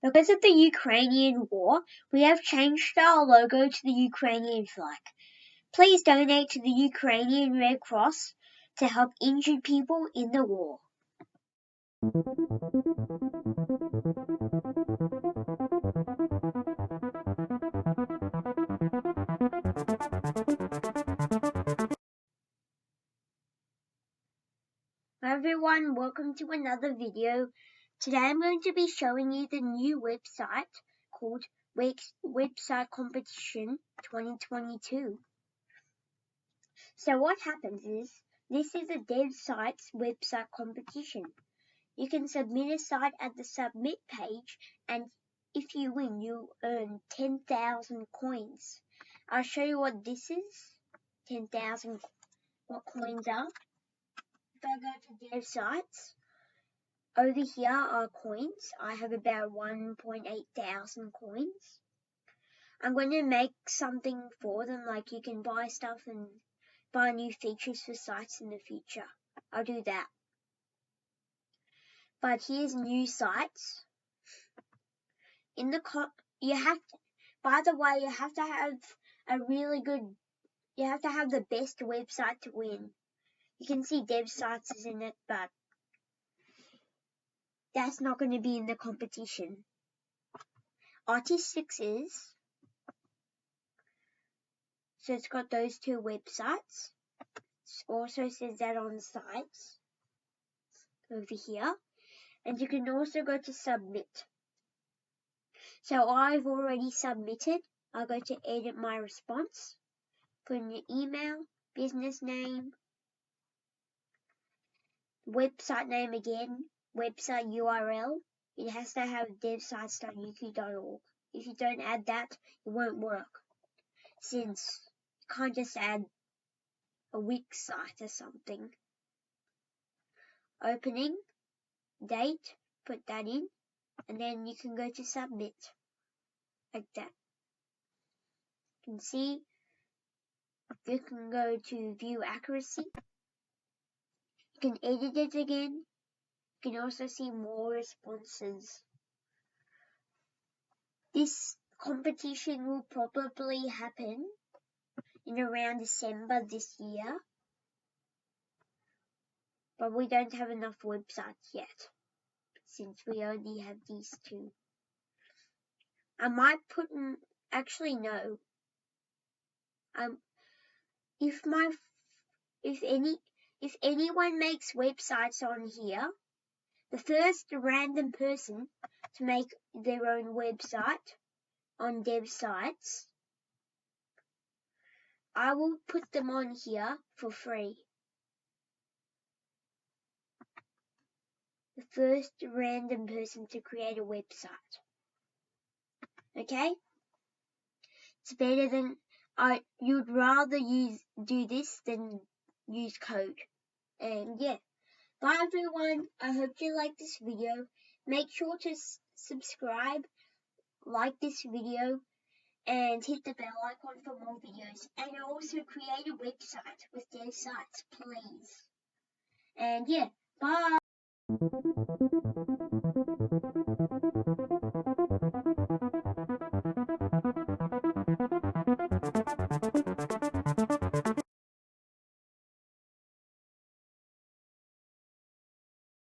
Because of the Ukrainian war, we have changed our logo to the Ukrainian flag. Please donate to the Ukrainian Red Cross to help injured people in the war. Hi everyone, welcome to another video. Today I'm going to be showing you the new website called Website Competition 2022. So what happens is, this is a DevSites website competition. You can submit a site at the submit page, and if you win, you earn 10,000 coins. I'll show you what this is, 10,000, what coins are. If I go to DevSites, over here are coins. I have about 1.8 thousand coins. I'm going to make something for them, like you can buy stuff and buy new features for sites in the future. I'll do that. But here's new sites. In the by the way, you have to have you have to have the best website to win. You can see DevSites is in it, but that's not going to be in the competition. Artistics is. So it's got those two websites. It also says that on sites over here. And you can also go to submit. So I've already submitted. I'll go to edit my response. Put in your email, business name, website name again, website URL. It has to have devsites.uq.org. If you don't add that, it won't work, since you can't just add a Wix site or something. Opening, date, put that in, and then you can go to submit, like that. You can see, you can go to view accuracy. You can edit it again. You can also see more responses. This competition will probably happen in around December this year, but we don't have enough websites yet, since we only have these two. I might put in, actually no. If anyone makes websites on here, the first random person to make their own website on DevSites, I will put them on here for free. The first random person to create a website. Okay? It's better than, you'd rather do this than use code. And yeah. Bye everyone. I hope you liked this video. Make sure to subscribe, like this video, and hit the bell icon for more videos. And also create a website with DevSites, please. And yeah, bye.